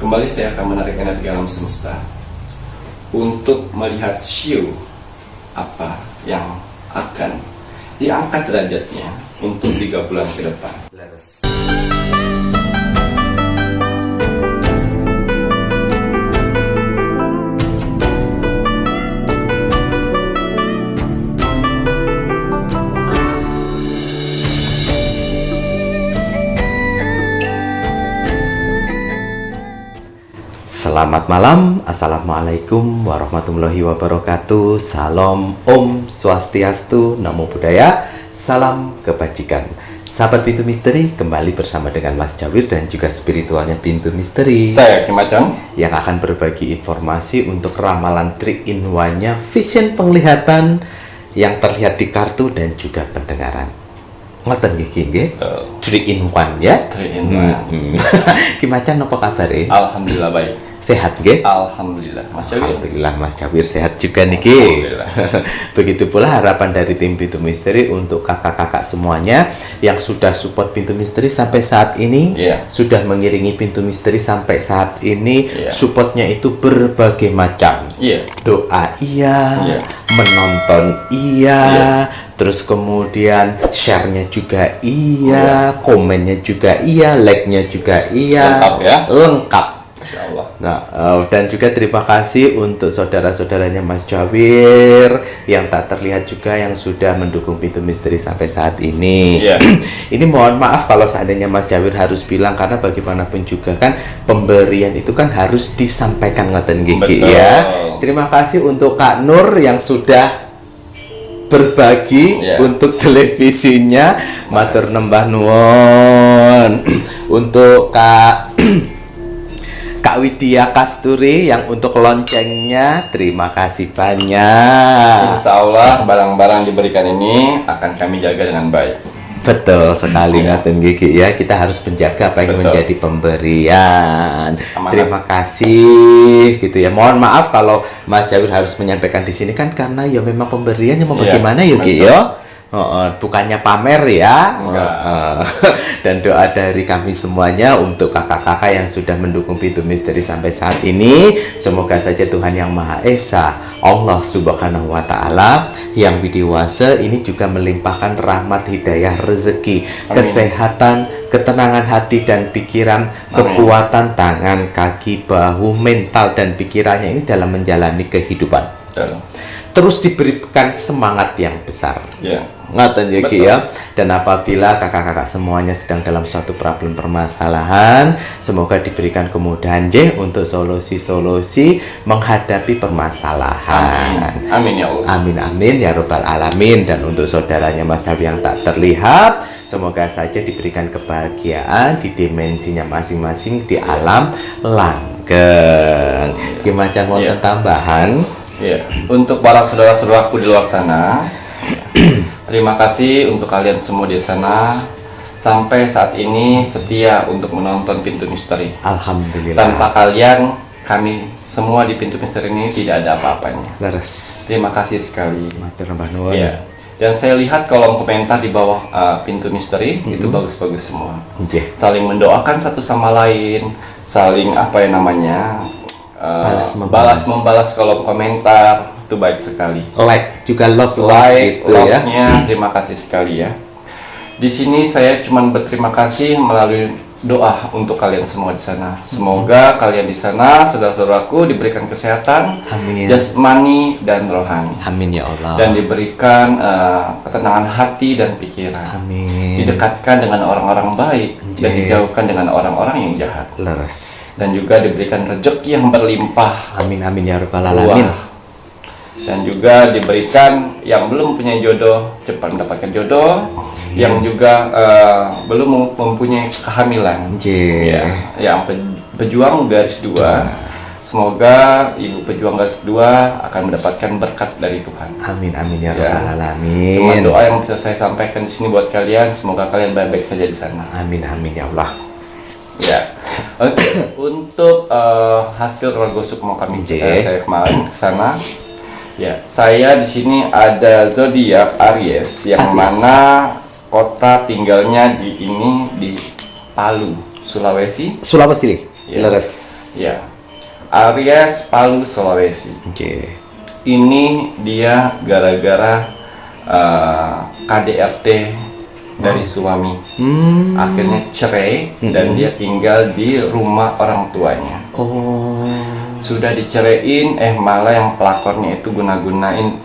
Kembali saya akan menarik energi alam semesta untuk melihat show apa yang akan diangkat derajatnya untuk 3 bulan ke depan. Selamat malam, Assalamualaikum warahmatullahi wabarakatuh. Salam Om Swastiastu, Namo Buddhaya, salam kebajikan. Sahabat Pintu Misteri, kembali bersama dengan Mas Jawir dan juga spiritualnya Pintu Misteri. Saya Kim Acong yang akan berbagi informasi untuk ramalan 3-in-1-nya, vision penglihatan yang terlihat di kartu dan juga pendengaran. Ngoten nggih Kim nggih? 3-in-1 ya. 3-in-1. Gimana apa kabar Alhamdulillah baik. Sehat nggih? Alhamdulillah Mas Jawir. Alhamdulillah Mas Jawir sehat juga niki. Begitu pula harapan dari tim Pintu Misteri untuk kakak-kakak semuanya yang sudah support Pintu Misteri sampai saat ini, sudah mengiringi Pintu Misteri sampai saat ini. Supportnya itu berbagai macam. Doa menonton terus kemudian share-nya juga komennya juga like-nya juga lengkap ya. Lengkap. Nah, dan juga terima kasih untuk saudara-saudaranya Mas Jawir yang tak terlihat juga yang sudah mendukung Pintu Misteri sampai saat ini. Ini mohon maaf kalau seandainya Mas Jawir harus bilang, karena bagaimanapun juga kan pemberian itu kan harus disampaikan ngoten gigi ya. Terima kasih untuk Kak Nur yang sudah berbagi untuk televisinya. Matur nembah nuwun. Untuk Kak Widya Kasturi yang untuk loncengnya, terima kasih banyak. Insya Allah barang-barang diberikan ini akan kami jaga dengan baik. Betul sekali ngaten gigi ya, kita harus menjaga apa yang menjadi pemberian. Terima kasih gitu ya. Mohon maaf kalau Mas Jawir harus menyampaikan di sini kan karena ya memang pemberiannya mau bagaimana ya Gi ya. Bukannya pamer ya. Dan doa dari kami semuanya untuk kakak-kakak yang sudah mendukung Pintu Misteri sampai saat ini, semoga saja Tuhan Yang Maha Esa, Allah Subhanahu wa Ta'ala yang widiwasa ini juga melimpahkan rahmat, hidayah, rezeki, kesehatan, ketenangan hati dan pikiran, kekuatan tangan, kaki, bahu, mental dan pikirannya ini dalam menjalani kehidupan. Terus diberikan semangat yang besar. Ngaten ya. Dan apabila kakak-kakak semuanya sedang dalam suatu problem permasalahan, semoga diberikan kemudahan untuk solusi-solusi menghadapi permasalahan. Amin ya Allah. Amin ya Rabbal Alamin. Dan untuk saudaranya Mas Jawir yang tak terlihat, semoga saja diberikan kebahagiaan di dimensinya masing-masing di alam langgeng. Gimana wonten tambahan? Untuk para saudara-saudaraku di luar sana, terima kasih untuk kalian semua di sana sampai saat ini setia untuk menonton Pintu Misteri. Alhamdulillah. Tanpa kalian, kami semua di Pintu Misteri ini tidak ada apa-apanya. Terima kasih sekali. Dan saya lihat kolom komentar di bawah Pintu Misteri itu bagus-bagus semua. Saling mendoakan satu sama lain, saling balas membalas kolom komentar, itu baik sekali. Like juga love gitu love-nya, terima kasih sekali ya. Di sini saya cuma berterima kasih melalui doa untuk kalian semua di sana. Semoga kalian di sana, saudara-saudaraku, diberikan kesehatan, jasmani dan rohani. Amin ya Allah. Dan diberikan ketenangan hati dan pikiran. Amin. Didekatkan dengan orang-orang baik dan dijauhkan dengan orang-orang yang jahat. Dan juga diberikan rezeki yang berlimpah. Amin ya Rabbal Alamin. Dan juga diberikan yang belum punya jodoh cepat mendapatkan jodoh, yang juga belum mempunyai kehamilan, yang pejuang garis 2, semoga ibu pejuang garis 2 akan mendapatkan berkat dari Tuhan. Amin ya Rabbal Alamin. Cuma doa yang bisa saya sampaikan di sini buat kalian, semoga kalian baik-baik saja di sana. Amin ya Allah. Untuk hasil roll gosip mau kami saya kemarin ke sana. Saya di sini ada zodiak Aries yang mana kota tinggalnya di Palu, Sulawesi. Leres. Ya. Aries Palu Sulawesi. Oke. Ini dia gara-gara KDRT dari suami. Akhirnya cerai dan dia tinggal di rumah orang tuanya. Oh. Sudah diceraiin, malah yang pelakornya itu guna-gunain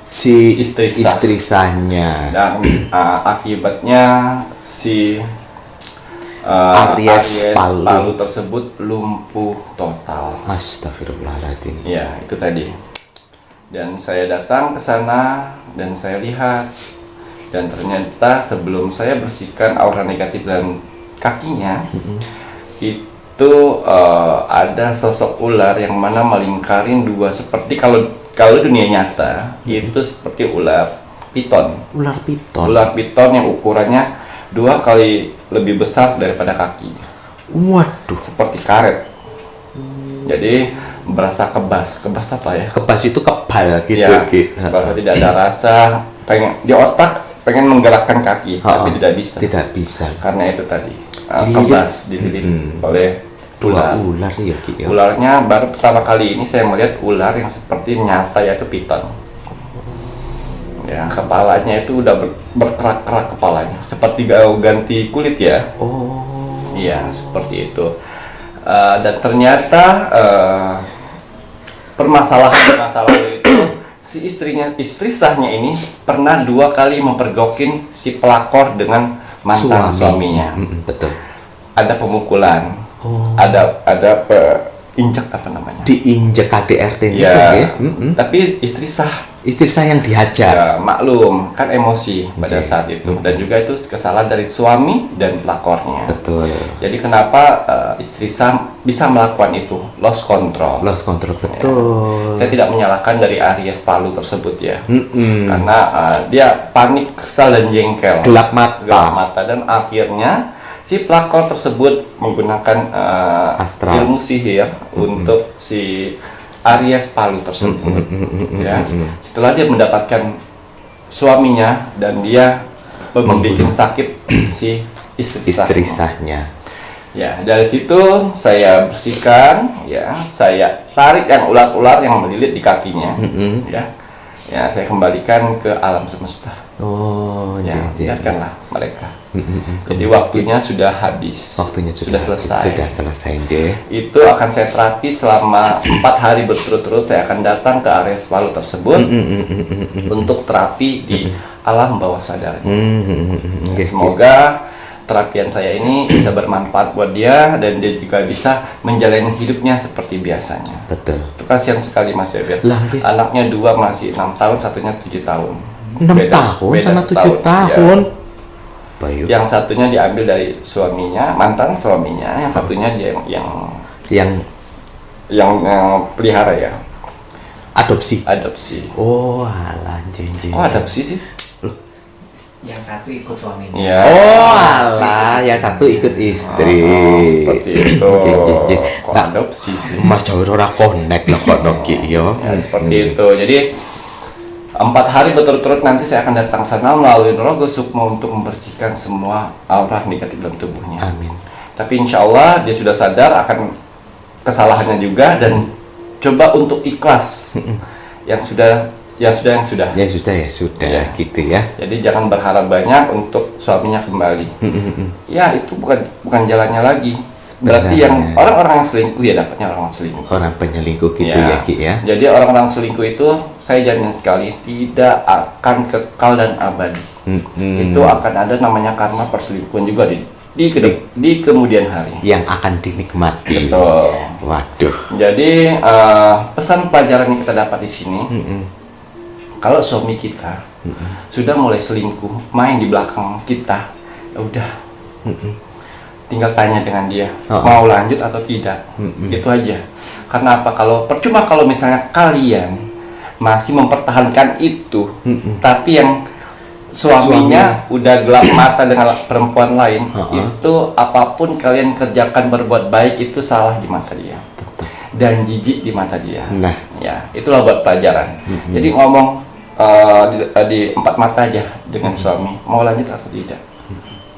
Si istri sahnya. dan akibatnya si Aries Palu tersebut lumpuh total. Astagfirullahaladzim. Ya, itu tadi. Dan saya datang ke sana dan saya lihat, dan ternyata sebelum saya bersihkan aura negatif dalam kakinya, itu ada sosok ular yang mana melingkarin dua, seperti kalau dunia nyata itu seperti ular piton. Ular piton. Ular piton yang ukurannya 2 kali lebih besar daripada kaki, Waduh. seperti karet. Jadi berasa kebas apa ya? Kebas itu kebal gitu. Ya, Ki. berasa tidak ada rasa, pengen di otak pengen menggerakkan kaki, tapi tidak bisa. Tidak bisa. Karena itu tadi Dililit. kebas dililit oleh Dua ular. ular ya Ki ya. Ularnya baru pertama kali ini saya melihat ular yang seperti nyata, yaitu piton. Ya, kepalanya itu udah berkerak-kerak kepalanya, seperti ganti kulit ya. Oh. Iya, seperti itu. Dan ternyata permasalahan itu si istri sahnya ini pernah 2 kali mempergokin si pelakor dengan mantan suaminya. Betul. Ada pemukulan, ada injek apa namanya? Diinjek KDRT gitu Ya, ya. tapi istri sah. Istri saya yang dihajar. Ya, maklum kan emosi pada saat itu, dan juga itu kesalahan dari suami dan pelakornya. Betul. Jadi kenapa istri sah bisa melakukan itu? Lost control. Lost control, betul. Saya tidak menyalahkan dari Aries Palu tersebut ya, karena dia panik, kesal dan jengkel, Gelap mata. dan akhirnya si pelakor tersebut menggunakan Astral. ilmu sihir untuk si Aries Palu tersebut. Ya, setelah dia mendapatkan suaminya dan dia membuat sakit si Istri sahnya. Ya, dari situ saya bersihkan, ya, saya tarik yang ular-ular yang melilit di kakinya, ya, saya kembalikan ke alam semesta. Oh, Ya, jadi biarkanlah mereka. Jadi waktunya sudah habis. waktunya sudah selesai. Sudah selesai, Je. Itu akan saya terapi selama 4 hari berturut-turut. Saya akan datang ke Aries Palu tersebut untuk terapi di alam bawah sadar. Semoga terapian saya ini bisa bermanfaat buat dia, dan dia juga bisa menjalani hidupnya seperti biasanya. Betul. Itu kasihan sekali Mas Bebet. Lah, nggih. Anaknya 2 masih 6 tahun, satunya 7 tahun. 6 tahun beda sama 7 setahun, tahun. ya. Bayu. Yang satunya diambil dari suaminya, mantan suaminya, yang satunya dia yang pelihara ya, Adopsi. adopsi. Oh, alah, Je. Oh, adopsi sih? Yang satu ikut suaminya. Ya. Oh, alah, yang satu ikut istri. Seperti itu. Je. Kok Nah, adopsi sih? Mas Jawir ora connect lah kok Noki ya. Ya, seperti itu. Jadi 4 hari berturut-turut nanti saya akan datang sana melalui Rogo Sukma untuk membersihkan semua aura negatif dalam tubuhnya. Amin. Tapi insya Allah dia sudah sadar akan kesalahannya juga, dan coba untuk ikhlas. Yang sudah. Ya sudah. Ya sudah Ya. gitu ya. Jadi jangan berharap banyak untuk suaminya kembali. Ya, itu bukan jalannya lagi. Berarti yang Sebenarnya. orang-orang yang selingkuh ya dapatnya orang selingkuh. Orang penyelingkuh gitu ya, Ki ya. Jadi orang-orang selingkuh itu saya jamin sekali tidak akan kekal dan abadi. Itu akan ada namanya karma perselingkuhan juga di kemudian hari. Yang akan dinikmati. Betul. Waduh. Jadi pesan pelajaran yang kita dapat di sini, kalau suami kita sudah mulai selingkuh, main di belakang kita, ya udah, tinggal tanya dengan dia mau lanjut atau tidak, itu aja. Karena apa? Percuma kalau misalnya kalian masih mempertahankan itu, tapi yang suaminya udah gelap mata dengan perempuan lain, itu apapun kalian kerjakan berbuat baik itu salah di mata dia dan jijik di mata dia. Nah, Ya, itulah buat pelajaran. Jadi ngomong di 4 mata aja dengan suami, mau lanjut atau tidak.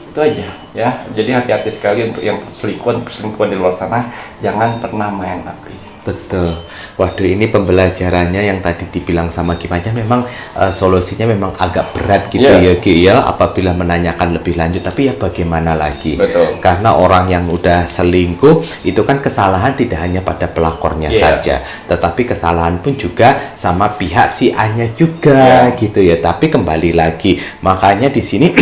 Itu aja. Ya, jadi hati-hati sekali untuk yang perselingkuhan di luar sana, jangan pernah main api. Betul. Waduh, ini pembelajarannya yang tadi dibilang sama Gimanya memang solusinya memang agak berat gitu ya Ki ya, apabila menanyakan lebih lanjut, tapi ya bagaimana lagi. Betul. Karena orang yang udah selingkuh itu kan kesalahan tidak hanya pada pelakornya saja, tetapi kesalahan pun juga sama pihak si A-nya juga gitu ya. Tapi kembali lagi, makanya di sini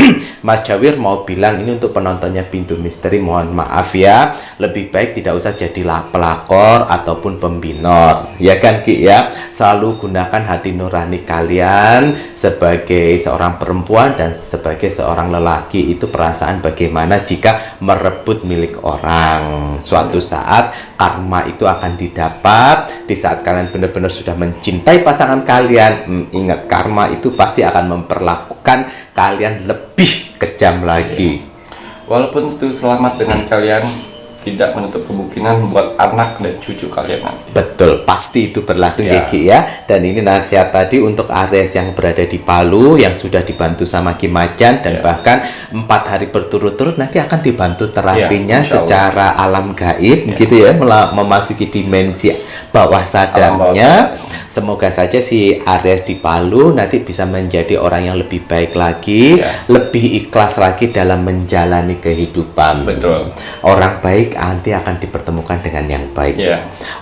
Mas Jawir mau bilang ini untuk penontonnya Pintu Misteri, mohon maaf ya, lebih baik tidak usah jadilah pelakor ataupun pembinor, ya kan Ki ya. Selalu gunakan hati nurani kalian sebagai seorang perempuan dan sebagai seorang lelaki. Itu perasaan bagaimana jika merebut milik orang. Suatu saat karma itu akan didapat. Di saat kalian benar-benar sudah mencintai pasangan kalian, ingat karma itu pasti akan memperlakukan kalian lebih kejam lagi. Walaupun itu selamat dengan kalian, tidak menutup kemungkinan buat anak dan cucu kalian nanti. Betul, pasti itu berlaku Ki ya. Dan ini nasihat tadi untuk Aries yang berada di Palu, yang sudah dibantu sama Ki Macan, dan bahkan 4 hari berturut-turut nanti akan dibantu terapinya secara alam gaib gitu ya, memasuki dimensi bawah sadarnya. Semoga saja si Aries di Palu nanti bisa menjadi orang yang lebih baik lagi, lebih ikhlas lagi dalam menjalani kehidupan. Betul. Orang baik nanti akan dipertemukan dengan yang baik.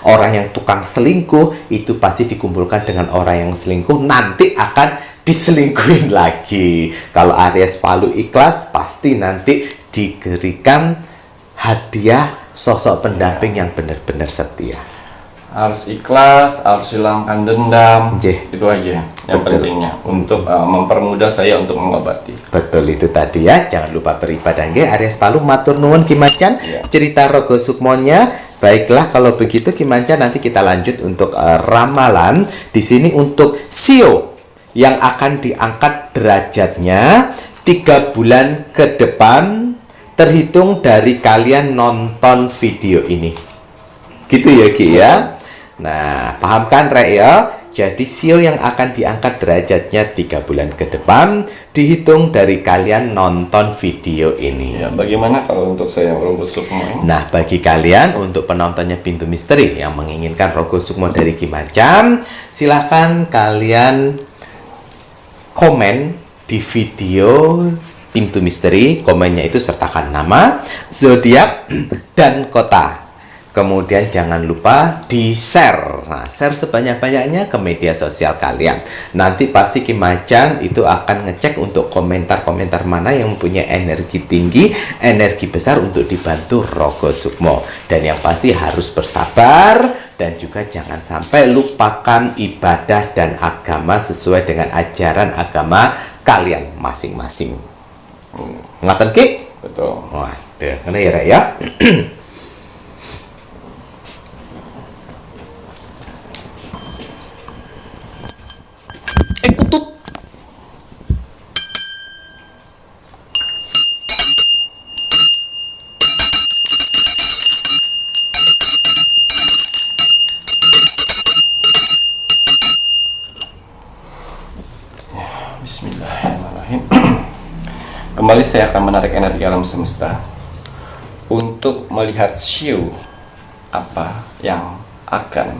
Orang yang tukang selingkuh itu pasti dikumpulkan dengan orang yang selingkuh, nanti akan diselingkuhin lagi. Kalau Aries Palu ikhlas, pasti nanti diberikan hadiah sosok pendamping yang benar-benar setia. Harus ikhlas, harus hilangkan dendam. Itu aja yang pentingnya untuk mempermudah saya untuk mengobati. Betul, itu tadi ya. Jangan lupa beribadah nggih. Aries Palu matur nuwun Ki Macan. Cerita Rogo Sukmonya. Baiklah, kalau begitu Ki Macan, nanti kita lanjut untuk ramalan. Di sini untuk Sio yang akan diangkat derajatnya 3 bulan ke depan terhitung dari kalian nonton video ini. Gitu ya Ki ya. Nah, paham kan Rek ya? Jadi Sio yang akan diangkat derajatnya 3 bulan ke depan dihitung dari kalian nonton video ini. Ya, bagaimana kalau untuk saya Rogo Sukmo? Nah, bagi kalian untuk penontonnya Pintu Misteri yang menginginkan Rogo Sukmo dari Ki Macan, silahkan kalian komen di video Pintu Misteri. Komennya itu sertakan nama, zodiak, dan kota. Kemudian jangan lupa di-share. Nah, share sebanyak-banyaknya ke media sosial kalian. Nanti pasti Ki Macan itu akan ngecek untuk komentar-komentar mana yang mempunyai energi tinggi, energi besar untuk dibantu Rogo Sukmo. Dan yang pasti harus bersabar, dan juga jangan sampai lupakan ibadah dan agama sesuai dengan ajaran agama kalian masing-masing. Ngaten Ki? Betul. Waduh, ngene ya Rek ya. Bismillahirrahmanirrahim. Kembali saya akan menarik energi alam semesta untuk melihat Sio apa yang akan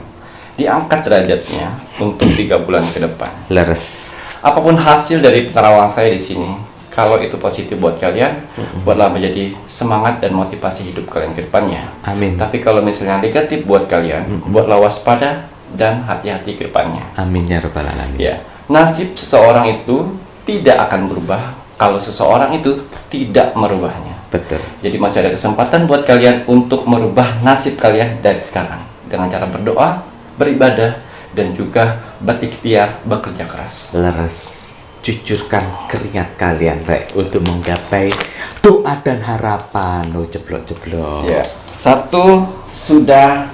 diangkat derajatnya untuk 3 bulan ke depan. Leres. Apapun hasil dari penerawangan saya di sini, kalau itu positif buat kalian, buatlah menjadi semangat dan motivasi hidup kalian ke depannya. Amin. Tapi kalau misalnya negatif buat kalian, buatlah waspada dan hati-hati ke depannya. Amin ya rabbal alamin. Ya, nasib seseorang itu tidak akan berubah kalau seseorang itu tidak merubahnya. Betul. Jadi masih ada kesempatan buat kalian untuk merubah nasib kalian dari sekarang dengan cara berdoa, beribadah, dan juga berikhtiar, bekerja keras. Leres. Cucurkan keringat kalian Rek untuk menggapai doa dan harapan. Oh, jeblok-jeblok. Ya, 1 sudah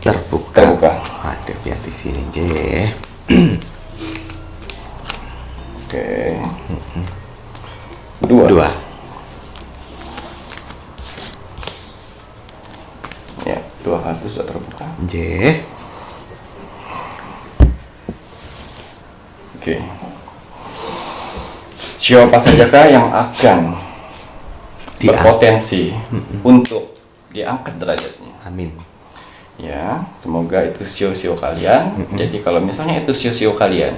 terbuka. Ada biar di sini je. Oke. 2. Ya, 2 kartu sudah terbuka. Je. Oke. Siapa sajakah yang akan berpotensi untuk diangkat derajatnya. Amin. Ya, semoga itu sio-sio kalian. Jadi kalau misalnya itu sio-sio kalian,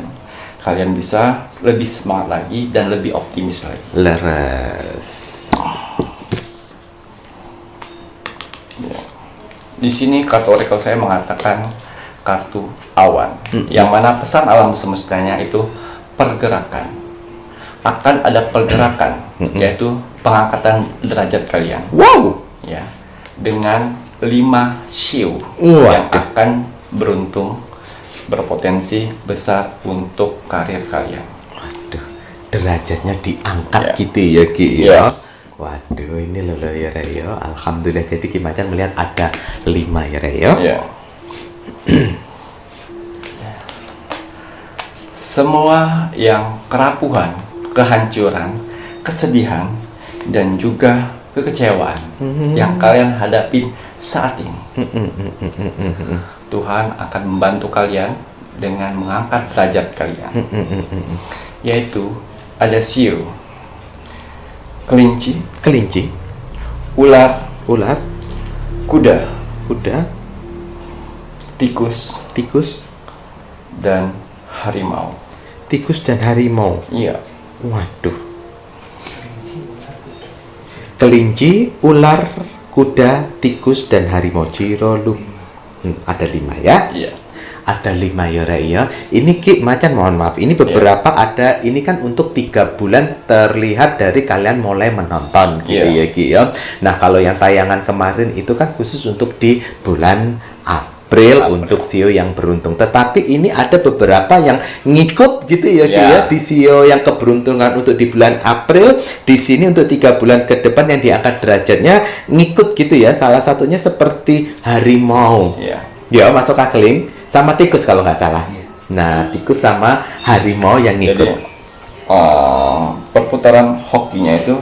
kalian bisa lebih semangat lagi dan lebih optimis lagi. Leres. Ya. Di sini kartu oracle saya mengatakan kartu awan, yang mana pesan alam semestanya itu pergerakan. Akan ada pergerakan, yaitu pengangkatan derajat kalian. Wow. Ya, dengan 5 shio Waduh. yang akan beruntung, berpotensi besar untuk karir kalian. Waduh, derajatnya diangkat Ya. gitu ya Ki Ya. ya. Waduh, ini loh ya Reyo. Alhamdulillah, jadi Ki Macan melihat ada 5 ya Reyo. Ya. Semua yang kerapuhan, kehancuran, kesedihan, dan juga kekecewaan yang kalian hadapi saat ini, Tuhan akan membantu kalian dengan mengangkat derajat kalian. Yaitu ada shio, kelinci, Kelinci, ular, ular, kuda, kuda, tikus, tikus, dan harimau. tikus dan harimau. Iya. Waduh. Kelinci, ular, kuda, tikus, dan harimau. Cirolu. Ada 5 ya? Iya. Ada 5 ya Rek ya. Ini Ki Macan mohon maaf. Ini beberapa ada. Ini kan untuk 3 bulan terlihat dari kalian mulai menonton gitu Iya. ya Ki ya. Nah kalau yang tayangan kemarin itu kan khusus untuk di bulan April untuk sio yang beruntung. Tetapi ini ada beberapa yang ngikut gitu ya Ki Ya. ya. Di sio yang keberuntungan untuk di bulan April, di sini untuk 3 bulan ke depan yang diangkat derajatnya ngikut gitu ya. Salah satunya seperti harimau. Iya. Ya, masuk akling sama tikus kalau nggak salah. Nah, tikus sama harimau yang Jadi ngikut. perputaran hokinya itu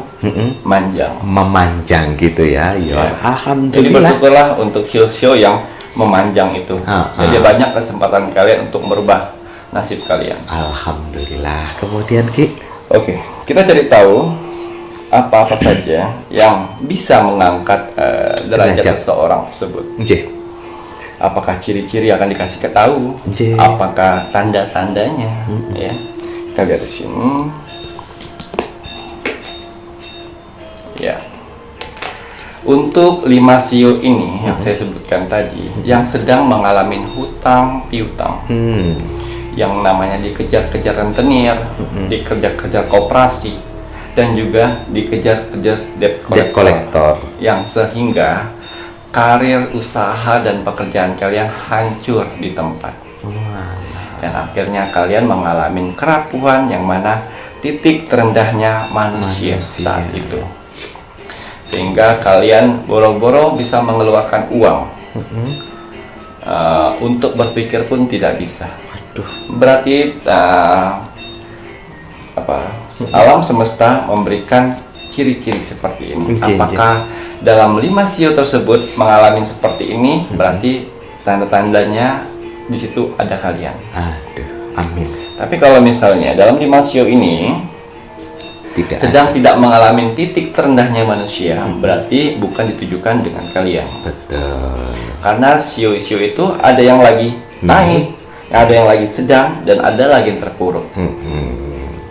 manjang. Memanjang gitu ya. Ya, Ya. Jadi alhamdulillah. bersyukurlah untuk sio yang memanjang itu. Ah, Jadi banyak kesempatan kalian untuk merubah nasib kalian. Alhamdulillah. Kemudian Ki, Oke, kita cari tahu apa-apa saja yang bisa mengangkat derajat Derajat. seseorang tersebut. nggih. Apakah ciri-ciri akan dikasih ketahu? Nggih. Apakah tanda-tandanya? Ya, kita lihat di sini. Ya, untuk 5 sio ini yang saya sebutkan tadi, yang sedang mengalami hutang piutang, yang namanya dikejar-kejar rentenir, dikejar-kejar koperasi, dan juga dikejar-kejar debt Debt collector. yang sehingga karir, usaha, dan pekerjaan kalian hancur di tempat. Dan akhirnya kalian mengalami kerapuhan yang mana titik terendahnya manusia saat itu. Sehingga kalian boro-boro bisa mengeluarkan uang untuk berpikir pun tidak bisa. Aduh. Berarti alam semesta memberikan ciri-ciri seperti ini. Oke, Apakah dalam 5 sio tersebut mengalami seperti ini, berarti tanda-tandanya di situ ada kalian. Aduh, amin. Tapi kalau misalnya dalam 5 sio ini Tidak sedang ada. tidak mengalami titik terendahnya manusia, berarti bukan ditujukan dengan kalian. Betul. Karena sio-sio itu ada yang lagi naik, ada yang lagi sedang, dan ada lagi yang terpuruk.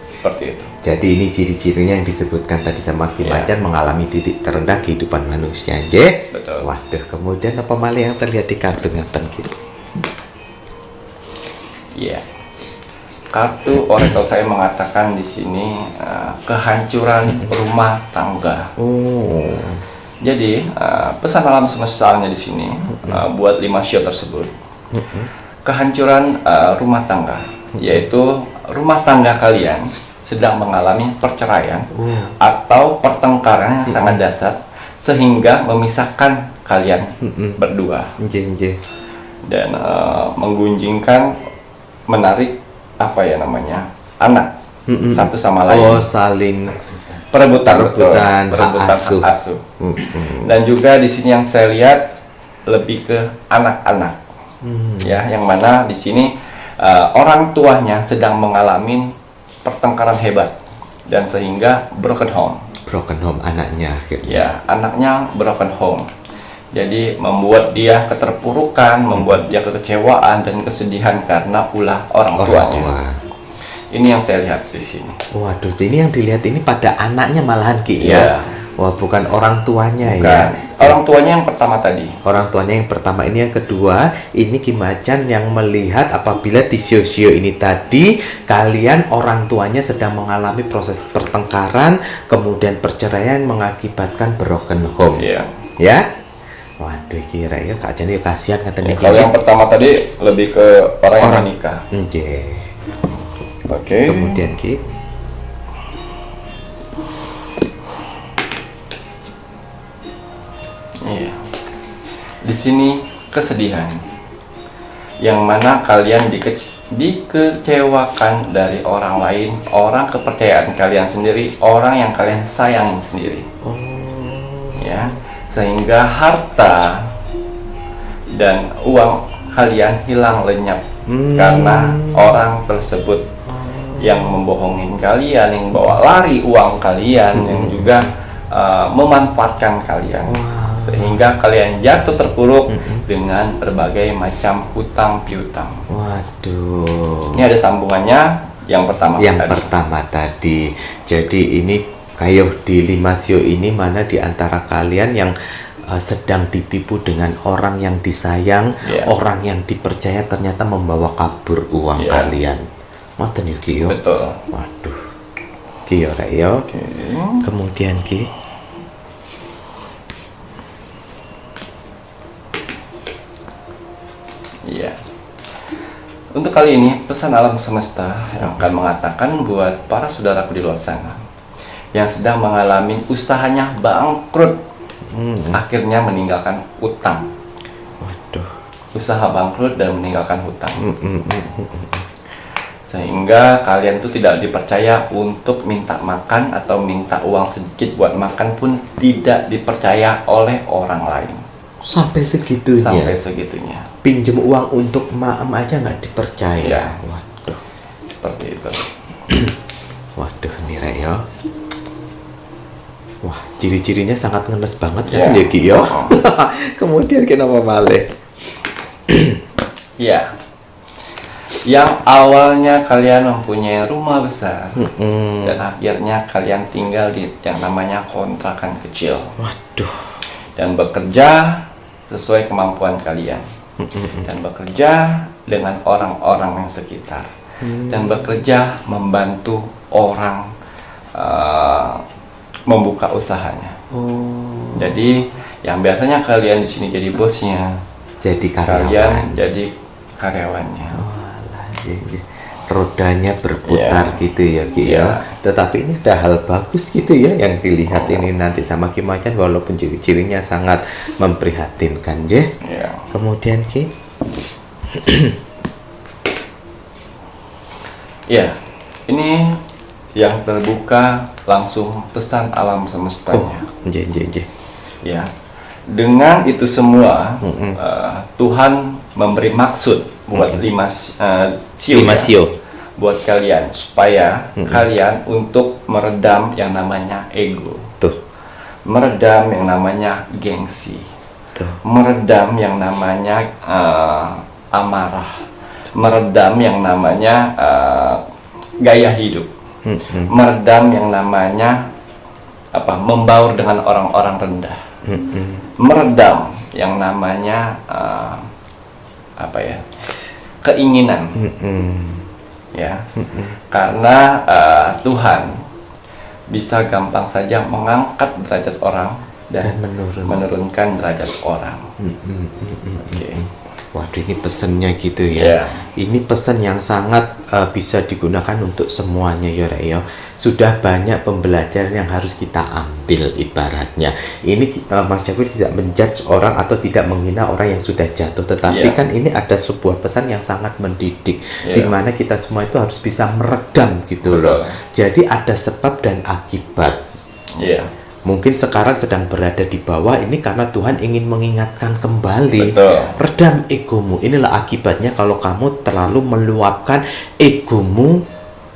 Seperti itu. Jadi ini ciri-cirinya yang disebutkan tadi sama Ki Ya. Macan mengalami titik terendah kehidupan manusia, nggih. Betul. Waduh, kemudian apa malah yang terlihat di kartu ngaten gitu. Iya. Kartu oracle saya mengatakan di sini kehancuran rumah tangga. Oh. Jadi pesan alam semestanya di sini buat 5 sio tersebut, kehancuran rumah tangga, yaitu rumah tangga kalian sedang mengalami perceraian atau pertengkaran yang sangat dasar sehingga memisahkan kalian berdua Nggih. dan menggunjingkan, menarik anak satu sama lain. Oh, saling Perebutan Perebutan betul. hak asuh. hak asuh. Dan juga di sini yang saya lihat lebih ke anak-anak, ya, yang mana di sini orang tuanya sedang mengalami pertengkaran hebat dan sehingga broken home. broken home anaknya akhirnya. Ya, anaknya broken home. Jadi membuat dia keterpurukan, membuat dia kekecewaan dan kesedihan karena ulah orang tuanya. Tua. Ini yang saya lihat di sini. Waduh, ini yang dilihat ini pada anaknya malahan Ki ya. Iya. Wah, bukan orang tuanya Bukan. ya. Orang tuanya yang pertama tadi. Orang tuanya yang pertama, ini yang kedua. Ini Ki Macan yang melihat apabila di sio-sio ini tadi kalian orang tuanya sedang mengalami proses pertengkaran, kemudian perceraian mengakibatkan broken home. Iya. Ya. Waduh, kira ya Kak Jan, ya kasihan kata Ya, kalau yang pertama tadi lebih ke orang yang menikah. Nggih. Oke. Kemudian Ki. Iya. Di sini kesedihan. Yang mana kalian dikecewakan dari orang lain, orang kepercayaan kalian sendiri, orang yang kalian sayangin sendiri. Ya, sehingga harta dan uang kalian hilang lenyap karena orang tersebut yang membohongin kalian, yang bawa lari uang kalian, yang juga memanfaatkan kalian, sehingga kalian jatuh terpuruk dengan berbagai macam hutang piutang. Waduh. Ini ada sambungannya yang pertama Yang tadi. pertama tadi. Jadi ini kayak di 5 sio ini mana di antara kalian yang sedang ditipu dengan orang yang disayang, Yeah. orang yang dipercaya ternyata membawa kabur uang Yeah. kalian. Ngoten yo Ki yo. Betul. Waduh. Ki yo rek yo. Oke. Kemudian Ki. Iya. Untuk kali ini pesan alam semesta yang akan mengatakan buat para saudaraku di luar sana yang sedang mengalami usahanya bangkrut, akhirnya meninggalkan utang. Waduh. Usaha bangkrut dan meninggalkan hutang. Sehingga kalian tuh tidak dipercaya untuk minta makan atau minta uang sedikit buat makan pun tidak dipercaya oleh orang lain. Sampai segitunya. Sampai segitunya. Pinjem uang untuk maem aja nggak dipercaya. Ya. Waduh. Seperti itu. Waduh nih Rek yo. Wah, ciri-cirinya sangat ngenes banget Ya. ya Ki yo. Kemudian kenapa malih? Ya. Yang awalnya kalian mempunyai rumah besar dan akhirnya kalian tinggal di yang namanya kontrakan kecil Waduh. dan bekerja sesuai kemampuan kalian dan bekerja dengan orang-orang yang sekitar dan bekerja membantu orang membuka usahanya. Jadi yang biasanya kalian di sini jadi bosnya, Jadi karyawan. kalian jadi karyawannya. Iya. Rodanya berputar Ya. gitu ya Ki Ya. ya. Tetapi ini ada hal bagus gitu ya yang dilihat ini nanti sama Ki Macan, walaupun ciri-cirinya sangat memprihatinkan ya. Ya. Kemudian Ki. Ya, ini yang terbuka langsung pesan alam semestanya. J. Ya, dengan itu semua Tuhan memberi maksud buat lima sio, Lima ya, sio. buat kalian supaya kalian untuk meredam yang namanya ego, Tuh. meredam yang namanya gengsi, Tuh. meredam yang namanya amarah, meredam yang namanya gaya hidup, meredam yang namanya membaur dengan orang-orang rendah, meredam yang namanya keinginan, ya, karena Tuhan bisa gampang saja mengangkat derajat orang dan menurunkan derajat orang. Oke. Waduh, ini pesennya gitu ya. Yeah. Ini pesan yang sangat bisa digunakan untuk semuanya ya Rek ya. Sudah banyak pembelajaran yang harus kita ambil ibaratnya. Ini Mas Jafir tidak menjudge orang atau tidak menghina orang yang sudah jatuh, tetapi Yeah. kan ini ada sebuah pesan yang sangat mendidik, Yeah. di mana kita semua itu harus bisa meredam gitu loh. Jadi ada sebab dan akibat. Iya. Mungkin sekarang sedang berada di bawah ini karena Tuhan ingin mengingatkan kembali. Betul. Redam egomu. Inilah akibatnya kalau kamu terlalu meluapkan egomu,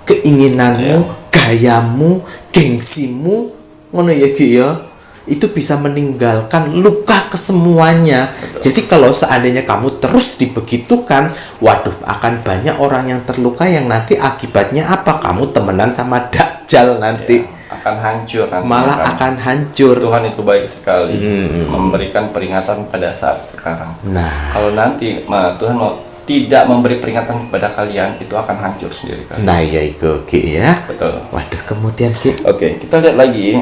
keinginanmu, gayamu, gengsimu ngono ya Ki ya, itu bisa meninggalkan luka kesemuanya. Jadi kalau seandainya kamu terus dibegitukan, waduh, akan banyak orang yang terluka yang nanti akibatnya apa? Kamu temenan sama Dajjal nanti. Akan hancur nanti. Malah akan hancur. Tuhan itu baik sekali memberikan peringatan pada saat sekarang. Nah, kalau nanti Tuhan mau tidak memberi peringatan kepada kalian, itu akan hancur sendiri kalian. nah ya itu Ki ya. Betul. Waduh, kemudian Ki. Oke, kita lihat lagi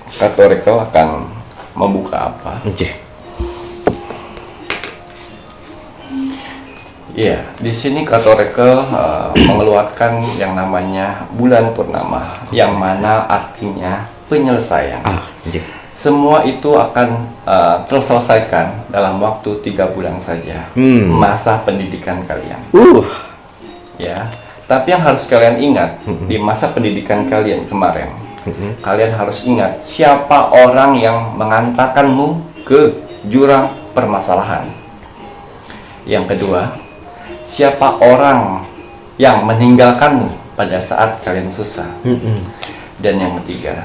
Kak Oracle akan membuka apa. Oke. Iya, di sini Kak Oracle mengeluarkan yang namanya bulan purnama, yang mana artinya penyelesaian. Oke. Semua itu akan terselesaikan dalam waktu 3 bulan saja. Masa pendidikan kalian. Ya, tapi yang harus kalian ingat di masa pendidikan kalian kemarin, kalian harus ingat siapa orang yang mengantarkanmu ke jurang permasalahan. Yang kedua, siapa orang yang meninggalkanmu pada saat kalian susah. Dan yang ketiga,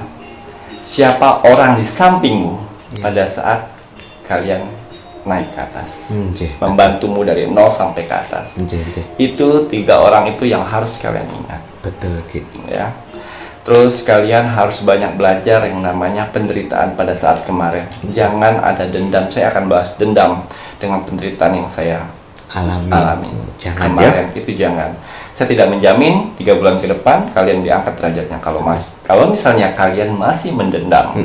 siapa orang di sampingmu pada saat kalian naik ke atas, membantumu dari 0 sampai ke atas. Itu 3 orang itu yang harus kalian ingat. Betul Ki. Ya. Terus kalian harus banyak belajar yang namanya penderitaan pada saat kemarin. Jangan ada dendam. Saya akan bahas dendam dengan penderitaan yang saya alami Jangan kemarin. Itu jangan. Saya tidak menjamin 3 bulan ke depan kalian diangkat derajatnya. Kalau misalnya kalian masih mendendam,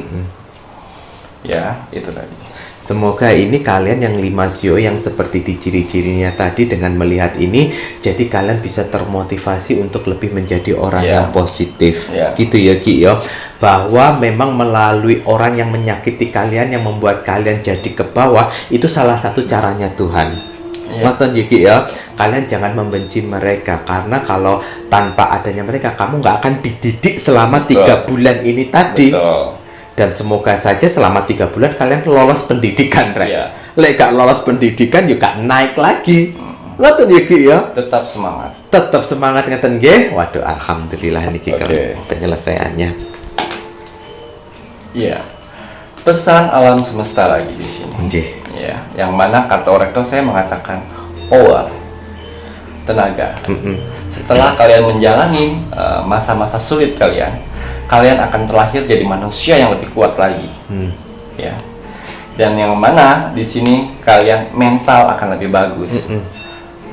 ya itu tadi. Semoga ini kalian yang 5 sio yang seperti di ciri-cirinya tadi, dengan melihat ini jadi kalian bisa termotivasi untuk lebih menjadi orang yang positif. Gitu ya Ki ya. Bahwa memang melalui orang yang menyakiti kalian, yang membuat kalian jadi ke bawah, itu salah satu caranya Tuhan. Ngoten Ki ya. Kalian jangan membenci mereka, karena kalau tanpa adanya mereka kamu nggak akan dididik selama 3 bulan ini tadi. Dan semoga saja selama 3 bulan kalian lolos pendidikan, Rek. Lek gak lolos pendidikan juga naik lagi. Ngoten ya Ki ya. Tetap semangat. Tetap semangat ngeten nggih. Waduh, alhamdulillah niki penyelesaiannya. Iya. Pesan alam semesta lagi di sini. Ya, yang mana kata Oracle saya mengatakan power, tenaga. Setelah kalian menjalani masa-masa sulit kalian akan terlahir jadi manusia yang lebih kuat lagi. Ya. Dan yang mana di sini kalian mental akan lebih bagus.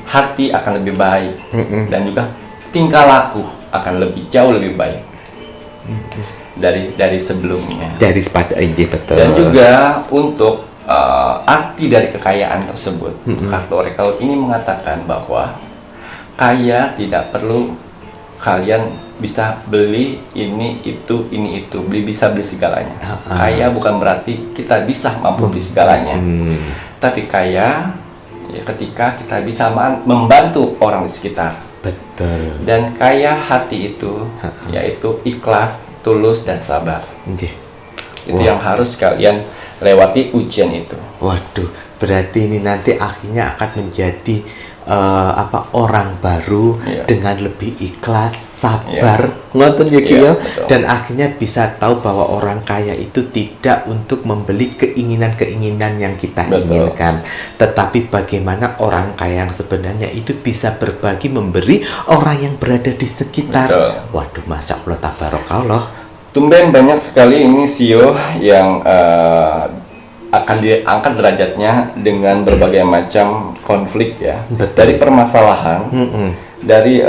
Hati akan lebih baik. Dan juga tingkah laku akan jauh lebih baik. Dari sebelumnya. Dari pada betul. Dan juga untuk arti dari kekayaan tersebut, kartu Oracle ini mengatakan bahwa kaya tidak perlu kalian bisa beli ini itu, bisa beli segalanya. Kaya bukan berarti kita bisa mampu beli segalanya, tapi kaya ya ketika kita bisa membantu orang di sekitar. Betul. Dan kaya hati itu yaitu ikhlas, tulus, dan sabar. Itu yang harus kalian lewati ujian itu. Waduh, berarti ini nanti akhirnya akan menjadi orang baru dengan lebih ikhlas, sabar, ngoten ya Ki ya. Dan akhirnya bisa tahu bahwa orang kaya itu tidak untuk membeli keinginan-keinginan yang kita inginkan, tetapi bagaimana orang kaya yang sebenarnya itu bisa berbagi, memberi orang yang berada di sekitar. Waduh, masya Allah, tabarakallah. Tumben banyak sekali ini sio yang akan diangkat derajatnya dengan berbagai macam konflik ya. Dari permasalahan, dari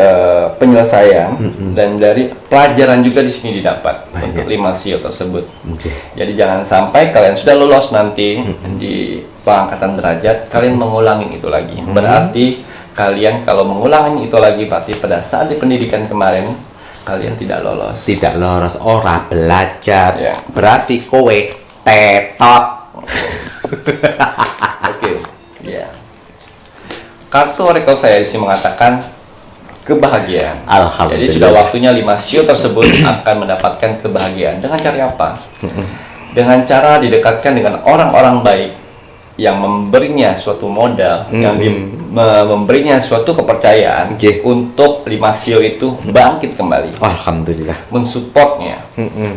penyelesaian, dan dari pelajaran juga di sini didapat untuk 5 sio tersebut. Jadi jangan sampai kalian sudah lolos nanti di pengangkatan derajat kalian mengulangin itu lagi. Berarti kalian kalau mengulangin itu lagi berarti pada saat di pendidikan kemarin kalian tidak lolos. Tidak lolos, ora belajar. Berarti kowe tetot. Oke. Kartu Oracle saya di sini mengatakan kebahagiaan. Alhamdulillah. Jadi sudah waktunya 5 sio tersebut akan mendapatkan kebahagiaan. Dengan cara apa? Dengan cara didekatkan dengan orang-orang baik yang memberinya suatu modal, yang memberinya suatu kepercayaan Oke. untuk 5 sio itu bangkit kembali, Alhamdulillah. mensupportnya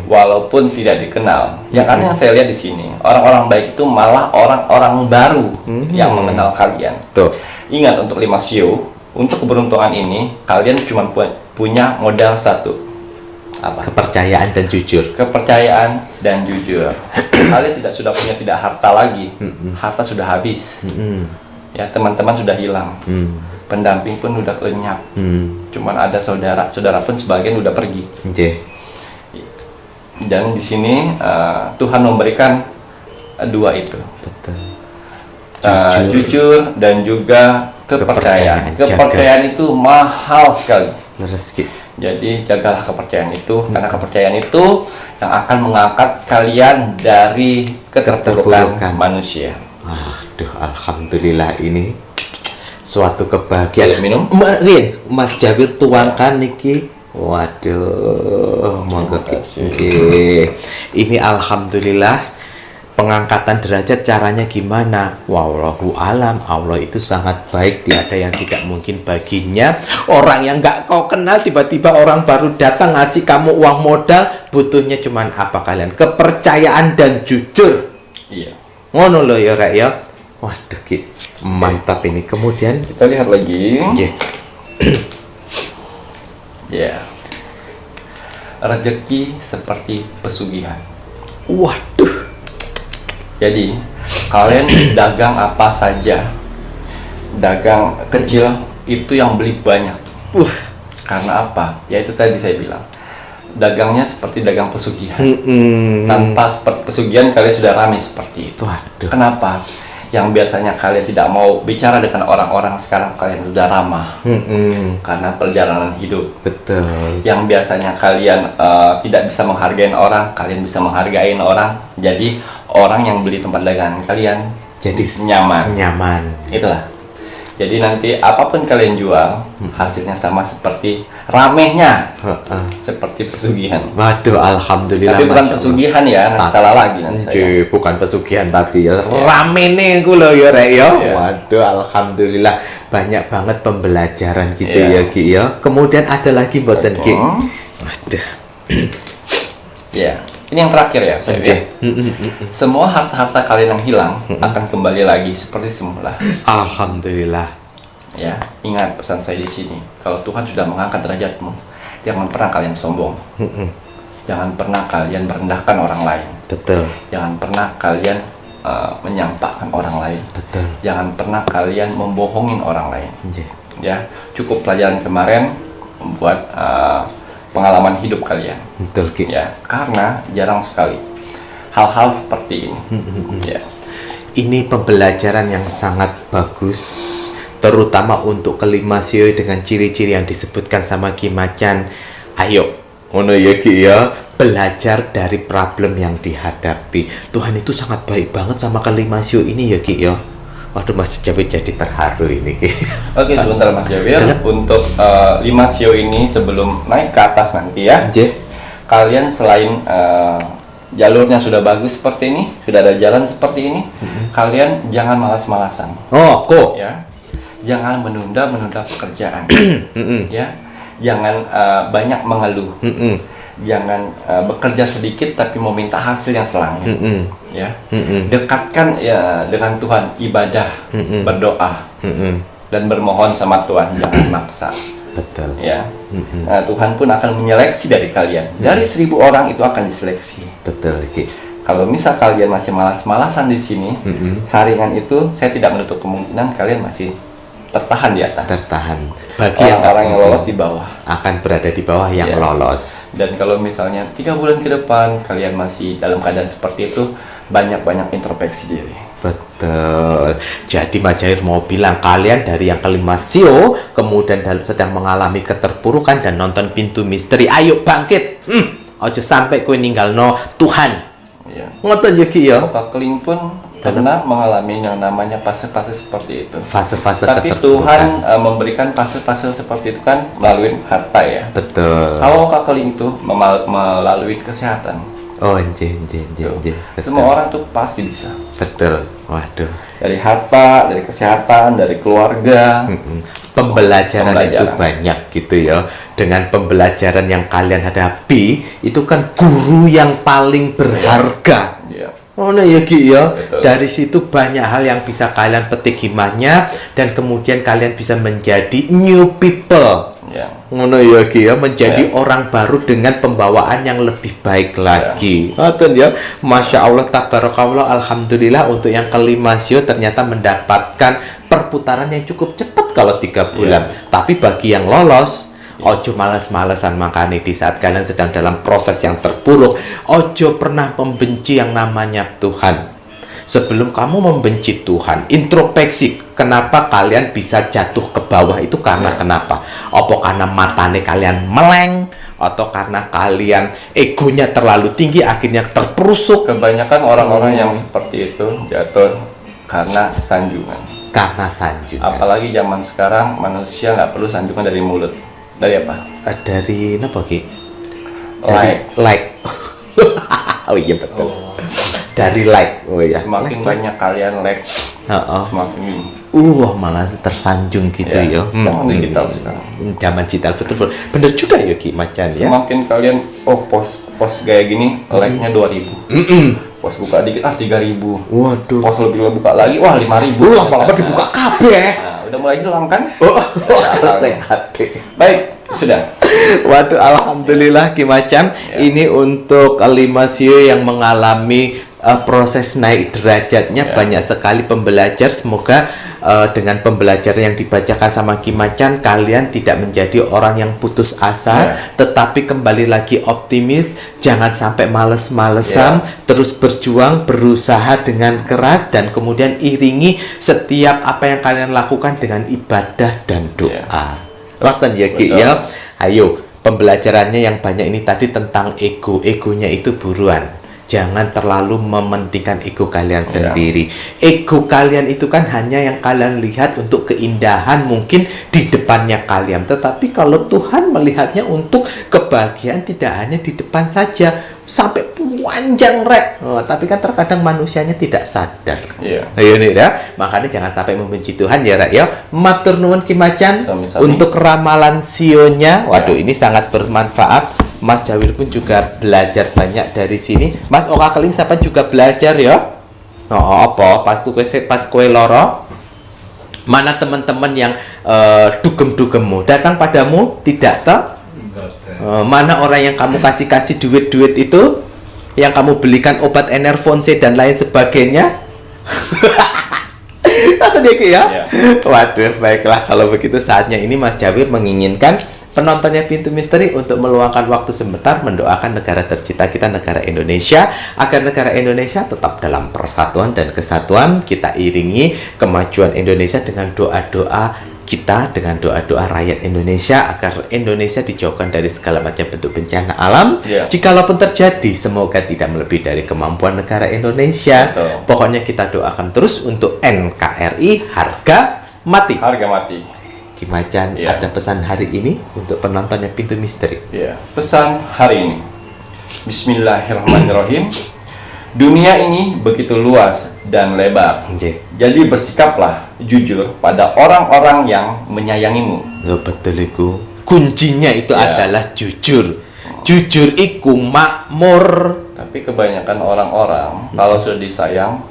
walaupun tidak dikenal. Ya karena yang saya lihat di sini orang-orang baik itu malah orang-orang baru yang mengenal kalian. Tuh. Ingat, untuk 5 sio, untuk keberuntungan ini kalian cuma punya modal satu, apa? Kepercayaan dan jujur. Kepercayaan dan jujur. Kalian tidak punya harta lagi, harta sudah habis. Ya, teman-teman sudah hilang, pendamping pun udah lenyap, cuman ada saudara pun sebagian udah pergi. Oke. Dan di sini Tuhan memberikan dua itu, Betul. jujur dan juga kepercayaan. Kepercayaan itu mahal sekali. Leres Ki. Jadi jagalah kepercayaan itu, karena kepercayaan itu yang akan mengangkat kalian dari keterpurukan manusia. Aduh, alhamdulillah, ini suatu kebahagiaan. Boleh minum? Rin, Mas Jawir tuangkan niki. Waduh, monggo Ki. Nggih. Ini alhamdulillah pengangkatan derajat caranya gimana? Wallahu alam. Allah itu sangat baik, tiada yang tidak mungkin baginya. Orang yang nggak kau kenal tiba-tiba orang baru datang ngasih kamu uang modal, butuhnya cuman apa kalian? Kepercayaan dan jujur. Iya. Ngono loh ya Rek ya. Waduh Ki, mantap ini. Kemudian Kita lihat lagi. nggih. Ya. Rezeki seperti pesugihan. Waduh. Jadi, kalian dagang apa saja, dagang kecil itu yang beli banyak. Karena apa? Ya itu tadi saya bilang, dagangnya seperti dagang pesugihan. Tanpa seperti pesugihan kalian sudah ramai seperti itu. Waduh. Kenapa? Yang biasanya kalian tidak mau bicara dengan orang-orang, sekarang kalian sudah ramah. Karena perjalanan hidup. Betul. Yang biasanya kalian tidak bisa menghargai orang, kalian bisa menghargai orang. Jadi orang yang beli tempat dagangan kalian Jadi nyaman. Itulah. Jadi nanti apapun kalian jual, hasilnya sama seperti ramehnya, seperti pesugihan. Waduh, alhamdulillah. Tapi bukan Masya Allah. pesugihan ya, nanti salah lagi nanti saya. Cuy, bukan pesugihan tapi ya rame nih kulo ya Rek ya. Iya. Waduh, alhamdulillah banyak banget pembelajaran gitu Iya. ya Ki ya. Kemudian ada lagi mboten Ki. Waduh. Ya, ini yang terakhir ya. Pak, ya. Semua harta-harta kalian yang hilang akan kembali lagi seperti semula. Alhamdulillah. Ya, ingat pesan saya di sini. Kalau Tuhan sudah mengangkat derajatmu, jangan pernah kalian sombong. Jangan pernah kalian merendahkan orang lain. Betul. Jangan pernah kalian menyampaikan orang lain. Betul. Jangan pernah kalian membohongin orang lain. Nggih. Ya, cukup pelajaran kemarin membuat pengalaman hidup kalian. Betul Ki. Ya, karena jarang sekali hal-hal seperti ini. Ya. Ini pembelajaran yang sangat bagus, terutama untuk kelima sio dengan ciri-ciri yang disebutkan sama Ki Macan. Ayo, ngono ya Ki ya, belajar dari problem yang dihadapi. Tuhan itu sangat baik banget sama kelima sio ini ya Ki ya. Waduh, Mas Jawir jadi terharu ini Ki. Oke, sebentar Mas Jawir. Untuk 5 sio ini sebelum naik ke atas nanti ya, Nggih. kalian selain jalurnya sudah bagus seperti ini, sudah ada jalan seperti ini, kalian jangan malas-malasan. Oh, kok. Ya, jangan menunda pekerjaan. Ya, jangan banyak mengeluh. Jangan bekerja sedikit tapi mau minta hasil yang selangit. Ya, dekatkan ya dengan Tuhan, ibadah, berdoa, dan bermohon sama Tuhan, jangan maksa. Betul. Ya, Tuhan pun akan menyeleksi dari kalian. Dari 1000 orang itu akan diseleksi. Betul Ki. Kalau misal kalian masih malas-malasan di sini, saringan itu saya tidak menutup kemungkinan kalian masih tertahan di atas. Tertahan. Bagi yang Orang-orang yang lolos di bawah. akan berada di bawah yang Iya. lolos. Dan kalau misalnya 3 bulan ke depan kalian masih dalam keadaan seperti itu, banyak-banyak introspeksi diri. Betul. Jadi Mas Jawir mau bilang kalian dari yang kelima sio kemudian sedang mengalami keterpurukan dan nonton pintu misteri, ayo bangkit. Ojo sampai kowe ninggalno Tuhan. Ya. Ngoten ya Ki ya. Kota Keling pun pernah mengalami yang namanya fase-fase seperti itu. Fase-fase Tapi keterpurukan. Tuhan memberikan fase-fase seperti itu kan melalui harta ya. Betul. Kalau Kak Keling itu melalui kesehatan, Oh, nje. Semua orang tuh pasti bisa. Betul. Waduh. Dari harta, dari kesehatan, dari keluarga. Pembelajaran itu banyak gitu ya. Dengan pembelajaran yang kalian hadapi, itu kan guru yang paling berharga. Iya. Oh nah ya Ki ya. Betul. Dari situ banyak hal yang bisa kalian petik hikmahnya dan kemudian kalian bisa menjadi new people. Ya. Ngono ya Ki ya, menjadi orang baru dengan pembawaan yang lebih baik lagi. Ngoten ya. Masya Allah, tabarakallah, alhamdulillah untuk yang kelima sio ternyata mendapatkan perputaran yang cukup cepat kalau 3 bulan. Tapi bagi yang lolos, ojo males-malesan makanya di saat kalian sedang dalam proses yang terpuruk, ojo pernah membenci yang namanya Tuhan. Sebelum kamu membenci Tuhan, introspeksi kenapa kalian bisa jatuh ke bawah itu karena kenapa? Apa karena matane kalian meleng, atau karena kalian egonya terlalu tinggi akhirnya terperusuk? Kebanyakan orang-orang yang seperti itu jatuh karena sanjungan. Karena sanjungan. Apalagi zaman sekarang manusia nggak perlu sanjungan dari mulut. Dari apa? Dari apa Ki? Like. Oh iya betul. Dari like. Oh iya. Semakin banyak kalian like, semakin malah tersanjung gitu ya. Zaman digital sekarang. Zaman digital betul. Bener juga ya Ki Macan ya. Semakin kalian post kayak gini, like-nya 2000. Post buka dikit 3000. Waduh. Post lebih buka lagi, wah 5000. Wah, malah dibuka kabeh. Nah, udah mulai hilang kan? Hati. Baik, sudah. Waduh, alhamdulillah Ki Macan. Ini untuk 5 sio yang mengalami proses naik derajatnya. Banyak sekali pembelajar. Semoga dengan pembelajaran yang dibacakan sama Ki Macan, kalian tidak menjadi orang yang putus asa, tetapi kembali lagi optimis. Jangan sampai males-malesan, terus berjuang, berusaha dengan keras, dan kemudian iringi setiap apa yang kalian lakukan dengan ibadah dan doa. Waktu ya Ki ya. Ayo, pembelajarannya yang banyak ini tadi tentang ego. Egonya itu buruan. Jangan terlalu mementingkan ego kalian sendiri. Ego kalian itu kan hanya yang kalian lihat untuk keindahan mungkin di depannya kalian. Tetapi kalau Tuhan melihatnya untuk kebahagiaan tidak hanya di depan saja, sampai panjang rek. Tapi kan terkadang manusianya tidak sadar. Ayo nih ya. Makanya jangan sampai membenci Tuhan ya rek ya. Matur nuwun Ki Macan untuk ramalan sionya. Waduh, ini sangat bermanfaat. Mas Jawir pun juga belajar banyak dari sini. Mas Oka Keling siapa juga belajar ya? Apa? Pas kue loro. Mana teman-teman yang dugem-dugemmu datang padamu? Tidak toh? Mana orang yang kamu kasih duit-duit itu? Yang kamu belikan obat Enervon C dan lain sebagainya? Atau dia ya? Waduh, baiklah kalau begitu saatnya ini Mas Jawir menginginkan penontonnya Pintu Misteri untuk meluangkan waktu sebentar mendoakan negara tercinta kita, negara Indonesia, agar negara Indonesia tetap dalam persatuan dan kesatuan. Kita iringi kemajuan Indonesia dengan doa-doa kita, dengan doa-doa rakyat Indonesia agar Indonesia dijauhkan dari segala macam bentuk bencana alam. Jikalaupun terjadi, semoga tidak melebihi dari kemampuan negara Indonesia. Pokoknya kita doakan terus untuk NKRI harga mati. Harga mati. Ki Macan, ada pesan hari ini untuk penontonnya Pintu Misteri. Pesan hari ini. Bismillahirrahmanirrahim. Dunia ini begitu luas dan lebar. Jadi bersikaplah jujur pada orang-orang yang menyayangimu. Betul itu. Kuncinya itu adalah jujur. Jujur iku makmur. Tapi kebanyakan orang-orang kalau sudah disayang,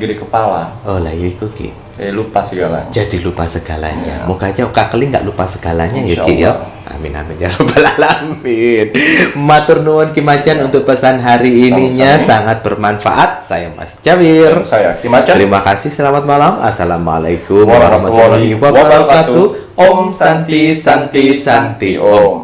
gede kepala. Oh lah ya iku Ki. Lupa segalanya. Jadi lupa segalanya. Moga aja Kak Keling nggak lupa segalanya ya Ki ya. Amin amin ya rabbal alamin. Matur nuwun Ki Macan untuk pesan hari ininya. Sangat bermanfaat. Saya Mas Jawir. Saya Ki Macan. Terima kasih. Selamat malam. Assalamualaikum warahmatullahi wabarakatuh. Om Santi Santi Santi Om.